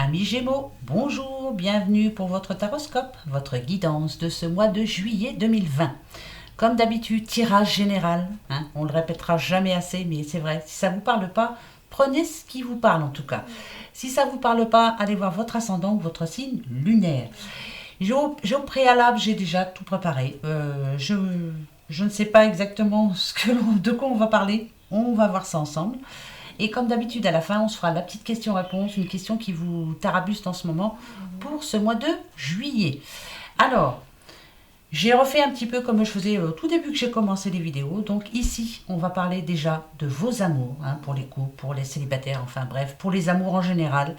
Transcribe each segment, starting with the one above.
Amis Gémeaux, bonjour, bienvenue pour votre taroscope, votre guidance de ce mois de juillet 2020. Comme d'habitude, tirage général, on le répétera jamais assez, mais c'est vrai, si ça ne vous parle pas, prenez ce qui vous parle en tout cas. Si ça ne vous parle pas, allez voir votre ascendant ou votre signe lunaire. Au préalable, j'ai déjà tout préparé. Je ne sais pas exactement de quoi on va parler, on va voir ça ensemble. Et comme d'habitude, à la fin, on se fera la petite question-réponse, une question qui vous tarabuste en ce moment pour ce mois de juillet. Alors, j'ai refait un petit peu comme je faisais au tout début que j'ai commencé les vidéos. Donc ici, on va parler déjà de vos amours, pour les couples, pour les célibataires, enfin bref, pour les amours en général.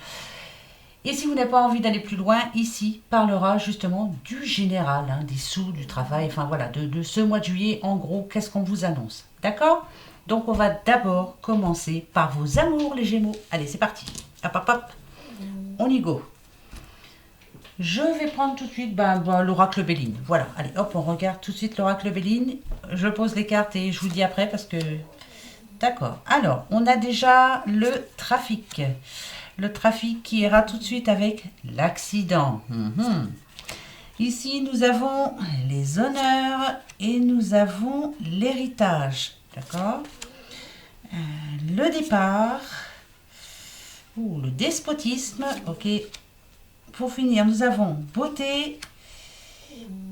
Et si vous n'avez pas envie d'aller plus loin, ici parlera justement du général, des sous, du travail, enfin voilà, de ce mois de juillet, en gros, qu'est-ce qu'on vous annonce. D'accord ? Donc on va d'abord commencer par vos amours les Gémeaux. Allez, c'est parti. Hop, hop, hop. On y go. Je vais prendre tout de suite l'oracle Béline. Voilà, allez, hop, on regarde tout de suite l'oracle Béline. Je pose les cartes et je vous dis après parce que... D'accord. Alors, on a déjà le trafic. Le trafic qui ira tout de suite avec l'accident. Ici, nous avons les honneurs et nous avons l'héritage. D'accord. Le départ. Le despotisme. Ok. Pour finir, nous avons beauté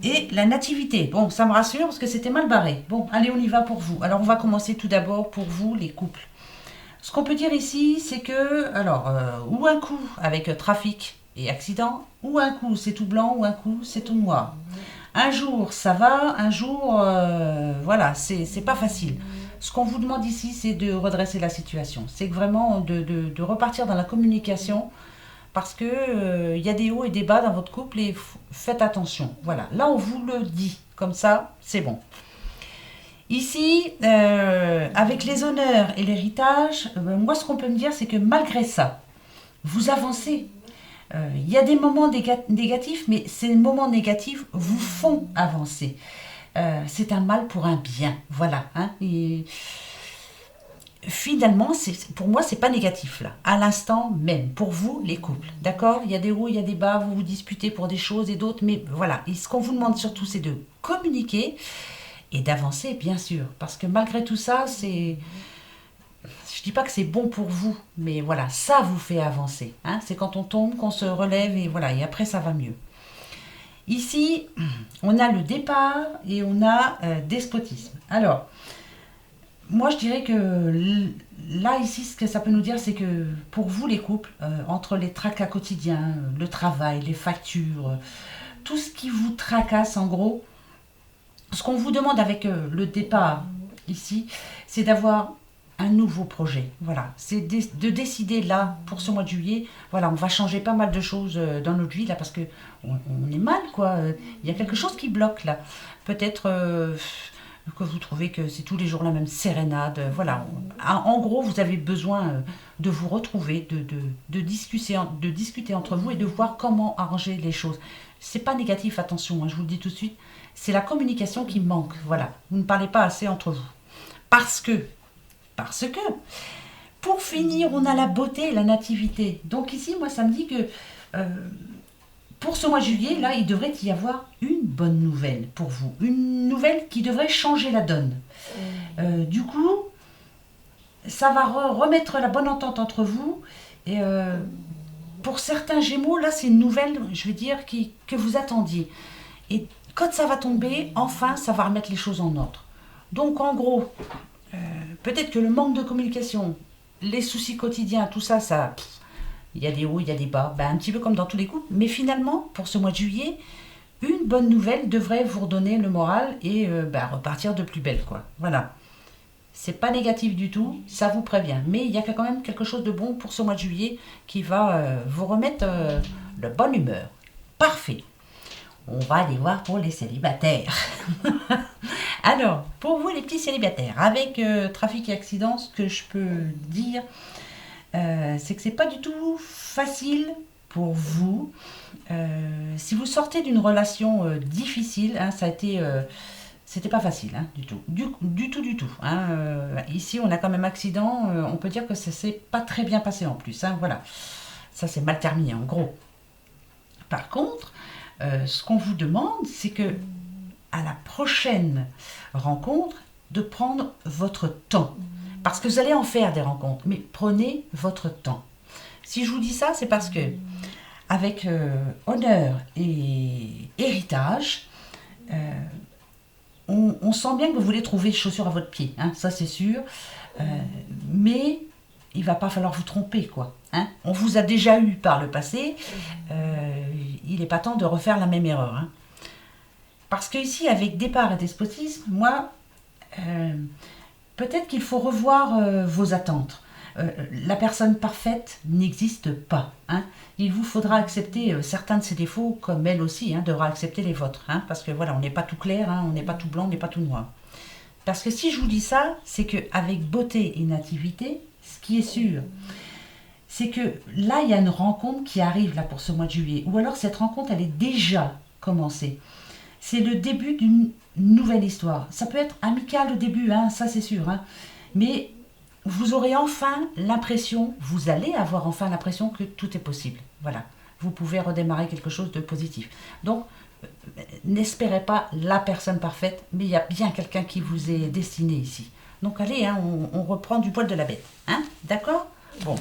et la nativité. Bon, ça me rassure parce que c'était mal barré. Bon, allez, on y va pour vous. Alors, on va commencer tout d'abord pour vous, les couples. Ce qu'on peut dire ici, c'est que, ou un coup avec trafic et accident, ou un coup c'est tout blanc, ou un coup c'est tout noir. Un jour ça va, un jour, voilà, c'est pas facile. Ce qu'on vous demande ici, c'est de redresser la situation. C'est vraiment de repartir dans la communication, parce que y a des hauts et des bas dans votre couple et faites attention. Voilà, là on vous le dit, comme ça, c'est bon. Ici, avec les honneurs et l'héritage, moi ce qu'on peut me dire, c'est que malgré ça, vous avancez. Il y a des moments négatifs, mais ces moments négatifs vous font avancer. C'est un mal pour un bien, voilà. Et finalement, pour moi, c'est pas négatif là, à l'instant même, pour vous les couples, d'accord. Il y a des hauts, il y a des bas, vous vous disputez pour des choses et d'autres, mais voilà. Et ce qu'on vous demande surtout, c'est de communiquer et d'avancer, bien sûr, parce que malgré tout ça, je dis pas que c'est bon pour vous, mais voilà, ça vous fait avancer. C'est quand on tombe, qu'on se relève et voilà, et après ça va mieux. Ici, on a le départ et on a despotisme. Alors, moi je dirais que là, ici, ce que ça peut nous dire, c'est que pour vous les couples, entre les tracas quotidiens, le travail, les factures, tout ce qui vous tracasse en gros, ce qu'on vous demande avec le départ ici, c'est d'avoir un nouveau projet. Voilà, c'est de décider là, pour ce mois de juillet, voilà, on va changer pas mal de choses dans notre vie là, parce que on est mal, quoi. Il y a quelque chose qui bloque là. Peut-être que vous trouvez que c'est tous les jours la même sérénade. Voilà, en gros, vous avez besoin de vous retrouver, de discuter entre vous et de voir comment arranger les choses. C'est pas négatif, attention, je vous le dis tout de suite. C'est la communication qui manque. Voilà, vous ne parlez pas assez entre vous. Parce que, pour finir, on a la beauté et la nativité. Donc ici, moi, ça me dit que pour ce mois de juillet, là, il devrait y avoir une bonne nouvelle pour vous. Une nouvelle qui devrait changer la donne. Du coup, ça va remettre la bonne entente entre vous. Et pour certains Gémeaux, là, c'est une nouvelle, je veux dire, que vous attendiez. Et quand ça va tomber, enfin, ça va remettre les choses en ordre. Donc, en gros, peut-être que le manque de communication, les soucis quotidiens, tout ça, il y a des hauts, il y a des bas, un petit peu comme dans tous les couples. Mais finalement, pour ce mois de juillet, une bonne nouvelle devrait vous redonner le moral et repartir de plus belle, quoi. Voilà. C'est pas négatif du tout, ça vous prévient. Mais il y a quand même quelque chose de bon pour ce mois de juillet qui va vous remettre de bonne humeur. Parfait. On va aller voir pour les célibataires. Alors, pour vous les petits célibataires, avec trafic et accident, ce que je peux dire, c'est que c'est pas du tout facile pour vous. Si vous sortez d'une relation difficile, ça a été... c'était pas facile, du tout. Du tout. Ici, on a quand même accident. On peut dire que ça s'est pas très bien passé en plus. Voilà. Ça, c'est mal terminé, en gros. Par contre, ce qu'on vous demande, c'est que à la prochaine rencontre, de prendre votre temps. Parce que vous allez en faire des rencontres, mais prenez votre temps. Si je vous dis ça, c'est parce que, avec honneur et héritage, on sent bien que vous voulez trouver chaussures à votre pied, hein, ça c'est sûr. Mais il va pas falloir vous tromper, quoi. Hein. On vous a déjà eu par le passé, il n'est pas temps de refaire la même erreur. Hein. Parce que ici, avec départ et despotisme, moi, peut-être qu'il faut revoir vos attentes. La personne parfaite n'existe pas. Hein. Il vous faudra accepter certains de ses défauts, comme elle aussi devra accepter les vôtres. Hein, parce que voilà, on n'est pas tout clair, on n'est pas tout blanc, on n'est pas tout noir. Parce que si je vous dis ça, c'est qu'avec beauté et nativité, ce qui est sûr, c'est que là, il y a une rencontre qui arrive là pour ce mois de juillet. Ou alors cette rencontre, elle est déjà commencée. C'est le début d'une nouvelle histoire. Ça peut être amical au début, ça c'est sûr. Mais vous aurez enfin l'impression, vous allez avoir enfin l'impression que tout est possible. Voilà, vous pouvez redémarrer quelque chose de positif. Donc, n'espérez pas la personne parfaite, mais il y a bien quelqu'un qui vous est destiné ici. Donc allez, on reprend du poil de la bête. D'accord ? Bon.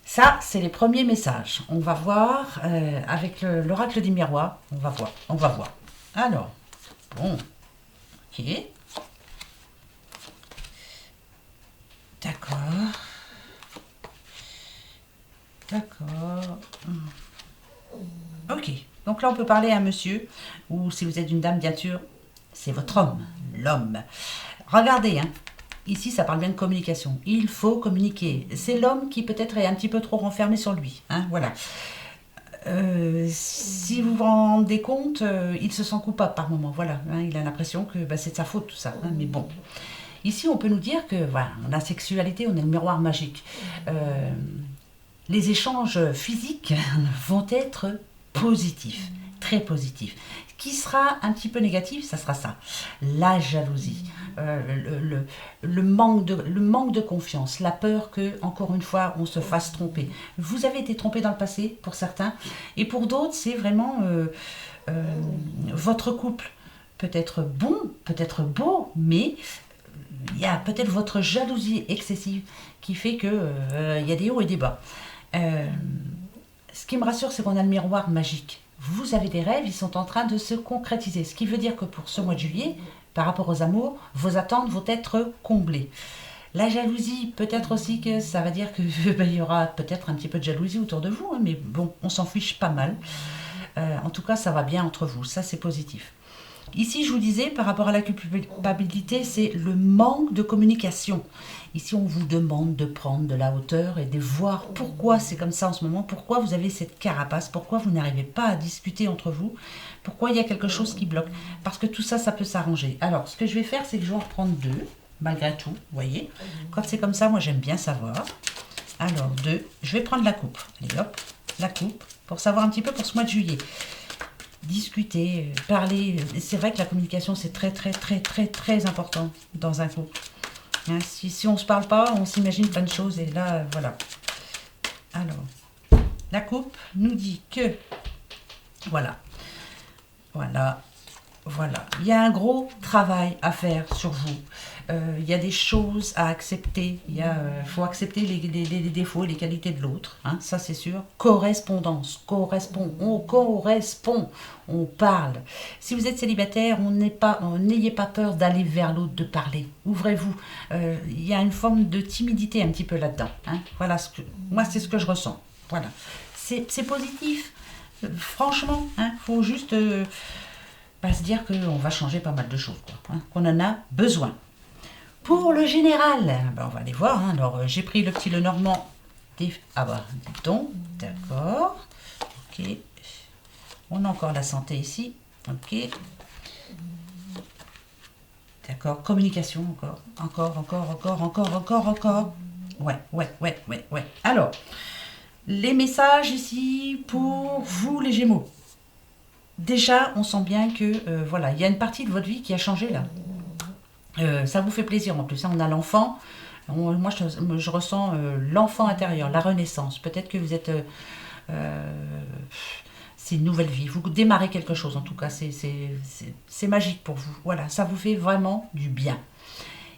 Ça, c'est les premiers messages. On va voir avec l'oracle des miroirs. On va voir. Alors, bon, ok. D'accord. Ok. Donc là, on peut parler à un monsieur, ou si vous êtes une dame, bien sûr, c'est votre homme, l'homme. Regardez, ici, ça parle bien de communication. Il faut communiquer. C'est l'homme qui peut-être est un petit peu trop renfermé sur lui. Voilà. Si vous vous rendez compte, il se sent coupable par moment. Voilà. Il a l'impression que c'est de sa faute tout ça. Mais bon. Ici, on peut nous dire que voilà, la sexualité, on est le miroir magique. Les échanges physiques vont être positifs, très positifs. Ce qui sera un petit peu négatif, ça sera ça. La jalousie, le manque de confiance, la peur que, encore une fois, on se fasse tromper. Vous avez été trompé dans le passé, pour certains, et pour d'autres, c'est vraiment votre couple. Peut-être bon, peut-être beau, mais il y a peut-être votre jalousie excessive qui fait que il y a des hauts et des bas. Ce qui me rassure, c'est qu'on a le miroir magique. Vous avez des rêves, ils sont en train de se concrétiser. Ce qui veut dire que pour ce mois de juillet, par rapport aux amours, vos attentes vont être comblées. La jalousie, peut-être aussi que ça va dire qu'il y aura peut-être un petit peu de jalousie autour de vous, mais bon, on s'en fiche pas mal. En tout cas, ça va bien entre vous, ça c'est positif. Ici, je vous disais, par rapport à la culpabilité, c'est le manque de communication. Ici, on vous demande de prendre de la hauteur et de voir pourquoi c'est comme ça en ce moment, pourquoi vous avez cette carapace, pourquoi vous n'arrivez pas à discuter entre vous, pourquoi il y a quelque chose qui bloque. Parce que tout ça, ça peut s'arranger. Alors, ce que je vais faire, c'est que je vais en reprendre 2, malgré tout, vous voyez. Quand c'est comme ça, moi, j'aime bien savoir. Alors, 2, je vais prendre la coupe. Allez, hop, la coupe, pour savoir un petit peu pour ce mois de juillet. Discuter, parler. C'est vrai que la communication, c'est très, très, très, très, très important dans un couple. Si on ne se parle pas, on s'imagine plein de choses. Et là, voilà. Alors, la coupe nous dit que... Voilà. Il y a un gros travail à faire sur vous. Il y a des choses à accepter. Il faut accepter les défauts et les qualités de l'autre. Ça, c'est sûr. Correspondance. On correspond. On parle. Si vous êtes célibataire, n'ayez pas peur d'aller vers l'autre, de parler. Ouvrez-vous. Il y a une forme de timidité un petit peu là-dedans. Voilà, moi, c'est ce que je ressens. Voilà. C'est positif. Franchement, faut juste... se dire qu'on va changer pas mal de choses, qu'on en a besoin. Pour le général, on va aller voir. Alors, j'ai pris le petit Lenormand. Dis-donc, d'accord. Ok. On a encore la santé ici. Ok. D'accord, communication encore. Ouais. Alors, les messages ici pour vous les Gémeaux. Déjà, on sent bien que, il y a une partie de votre vie qui a changé là. Ça vous fait plaisir en plus. On a l'enfant, Moi, je ressens l'enfant intérieur, la renaissance. Peut-être que vous êtes... c'est une nouvelle vie. Vous démarrez quelque chose, en tout cas. C'est magique pour vous. Voilà, ça vous fait vraiment du bien.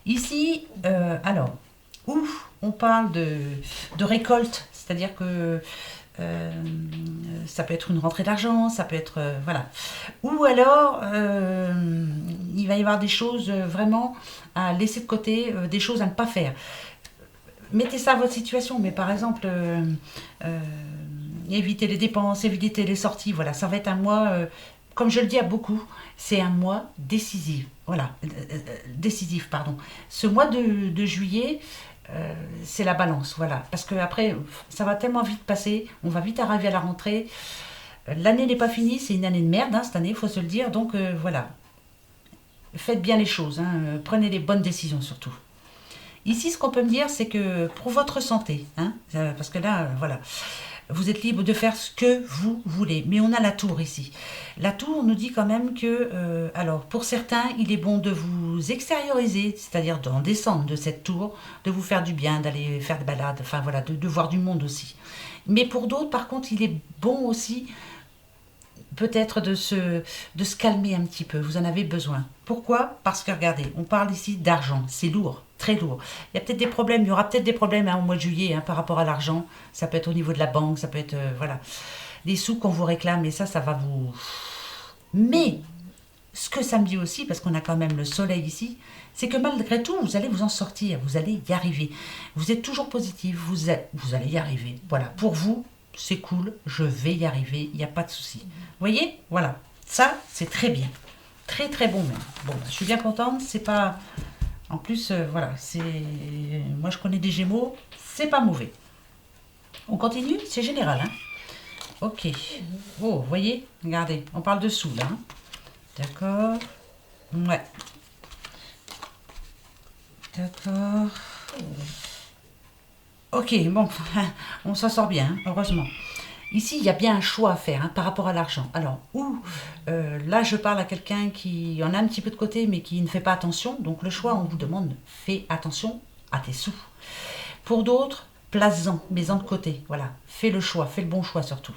Ici, alors, où on parle de récolte, c'est-à-dire que euh, ça peut être une rentrée d'argent, ça peut être... voilà. Ou alors, il va y avoir des choses vraiment à laisser de côté, des choses à ne pas faire. Mettez ça à votre situation, mais par exemple, euh, éviter les dépenses, éviter les sorties, voilà, ça va être un mois, comme je le dis à beaucoup, c'est un mois décisif. Voilà, décisif, pardon. Ce mois de juillet, c'est la balance, voilà. Parce que après, ça va tellement vite passer, on va vite arriver à la rentrée. L'année n'est pas finie, c'est une année de merde, hein, cette année, il faut se le dire. Donc voilà, faites bien les choses, hein, prenez les bonnes décisions surtout. Ici, ce qu'on peut me dire, c'est que pour votre santé, hein, parce que là, voilà, vous êtes libre de faire ce que vous voulez. Mais on a la tour ici. La tour nous dit quand même que, alors, pour certains, il est bon de vous extérioriser, c'est-à-dire d'en descendre de cette tour, de vous faire du bien, d'aller faire des balades, enfin voilà, de voir du monde aussi. Mais pour d'autres, par contre, il est bon aussi peut-être de se calmer un petit peu. Vous en avez besoin. Pourquoi? Parce que regardez, on parle ici d'argent. C'est lourd, très lourd. Il y a peut-être des problèmes, il y aura peut-être des problèmes hein, au mois de juillet hein, par rapport à l'argent. Ça peut être au niveau de la banque, ça peut être voilà, des sous qu'on vous réclame et ça va vous... Mais ce que ça me dit aussi, parce qu'on a quand même le soleil ici, c'est que malgré tout, vous allez vous en sortir, vous allez y arriver. Vous êtes toujours positif, vous allez y arriver. Voilà, pour vous, c'est cool, je vais y arriver, il n'y a pas de souci. Vous voyez, voilà, ça, c'est très bien. Très très bon même. Bon, je suis bien contente, c'est pas... En plus, voilà, c'est... Moi, je connais des Gémeaux, c'est pas mauvais. On continue, c'est général, hein. Ok. Oh, vous voyez, regardez, on parle de sous, là. Hein. D'accord. Ouais. D'accord. Ok, bon, on s'en sort bien, hein, heureusement. Ici, il y a bien un choix à faire hein, par rapport à l'argent. Alors, là, je parle à quelqu'un qui en a un petit peu de côté, mais qui ne fait pas attention. Donc, le choix, on vous demande, fais attention à tes sous. Pour d'autres, place-en, mets-en de côté. Voilà, fais le choix, fais le bon choix surtout.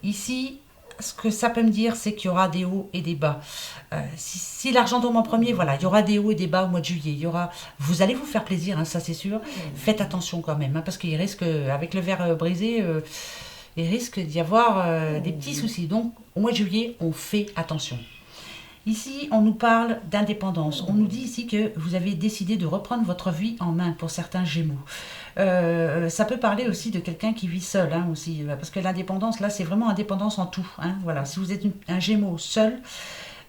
Ici, ce que ça peut me dire, c'est qu'il y aura des hauts et des bas. Si l'argent tombe en premier, voilà, il y aura des hauts et des bas au mois de juillet. Vous allez vous faire plaisir, hein, ça c'est sûr. Faites attention quand même, hein, parce qu'il risque, avec le verre brisé, il risque d'y avoir des petits soucis. Donc, au mois de juillet, on fait attention. Ici, on nous parle d'indépendance. On nous dit ici que vous avez décidé de reprendre votre vie en main pour certains Gémeaux. Ça peut parler aussi de quelqu'un qui vit seul, hein, aussi, parce que l'indépendance, là, c'est vraiment indépendance en tout. Hein, voilà. Si vous êtes un Gémeaux seul,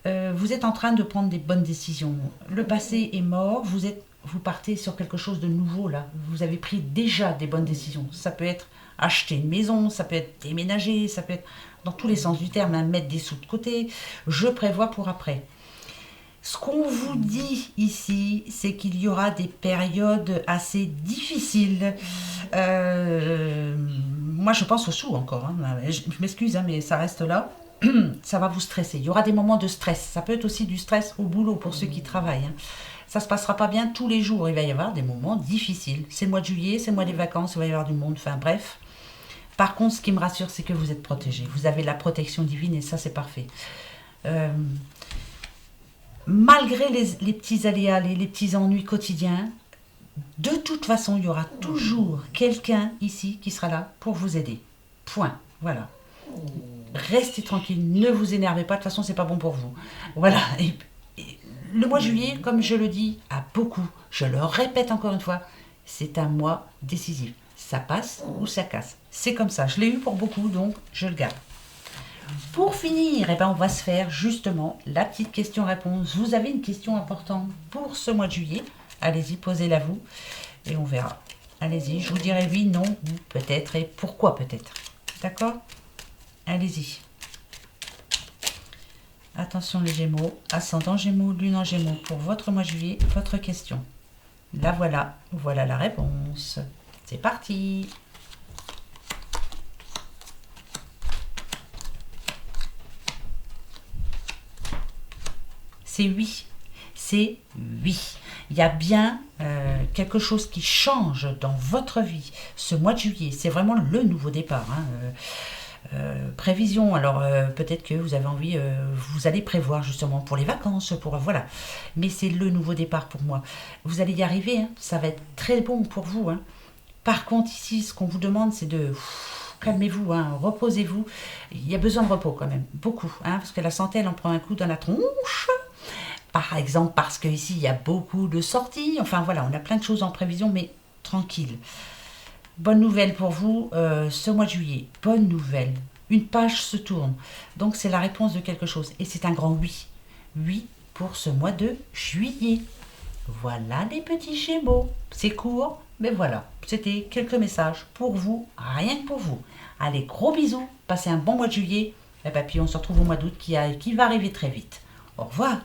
vous êtes en train de prendre des bonnes décisions. Le passé est mort, vous partez sur quelque chose de nouveau, là. Vous avez pris déjà des bonnes décisions. Ça peut être acheter une maison, ça peut être déménager, ça peut être dans tous les sens du terme, hein, mettre des sous de côté. Je prévois pour après. Ce qu'on vous dit ici, c'est qu'il y aura des périodes assez difficiles. Moi, je pense aux sous encore. Hein. Je m'excuse, hein, mais ça reste là. Ça va vous stresser. Il y aura des moments de stress. Ça peut être aussi du stress au boulot pour ceux qui travaillent. Hein. Ça ne se passera pas bien tous les jours. Il va y avoir des moments difficiles. C'est le mois de juillet, c'est le mois des vacances, il va y avoir du monde. Enfin bref. Par contre, ce qui me rassure, c'est que vous êtes protégé. Vous avez la protection divine et ça, c'est parfait. Malgré les petits aléas, les petits ennuis quotidiens, de toute façon, il y aura toujours quelqu'un ici qui sera là pour vous aider. Point. Voilà. Restez tranquille, ne vous énervez pas, de toute façon, c'est pas bon pour vous. Voilà. Et le mois de juillet, comme je le dis à beaucoup, je le répète encore une fois, c'est un mois décisif. Ça passe ou ça casse. C'est comme ça. Je l'ai eu pour beaucoup, donc je le garde. Pour finir, eh ben, on va se faire justement la petite question-réponse. Vous avez une question importante pour ce mois de juillet. Allez-y, posez-la vous et on verra. Allez-y, je vous dirai oui, non, ou peut-être et pourquoi peut-être. D'accord? Allez-y. Attention les Gémeaux, ascendant Gémeaux, lune en Gémeaux. Pour votre mois de juillet, votre question. La voilà. Voilà la réponse. C'est parti. C'est oui. C'est oui. Il y a bien quelque chose qui change dans votre vie ce mois de juillet. C'est vraiment le nouveau départ, hein. Prévision, alors peut-être que vous avez envie, vous allez prévoir justement pour les vacances, pour voilà. Mais c'est le nouveau départ pour moi. Vous allez y arriver, hein. Ça va être très bon pour vous, hein. Par contre, ici, ce qu'on vous demande, c'est de calmez-vous, hein, reposez-vous. Il y a besoin de repos quand même, beaucoup, hein, parce que la santé, elle en prend un coup dans la tronche. Par exemple, parce qu'ici, il y a beaucoup de sorties. Enfin voilà, on a plein de choses en prévision, mais tranquille. Bonne nouvelle pour vous, ce mois de juillet. Bonne nouvelle. Une page se tourne. Donc c'est la réponse de quelque chose. Et c'est un grand oui. Oui pour ce mois de juillet. Voilà les petits Gémeaux. C'est court, mais voilà. C'était quelques messages pour vous, rien que pour vous. Allez, gros bisous. Passez un bon mois de juillet. Et puis on se retrouve au mois d'août qui va arriver très vite. Au revoir.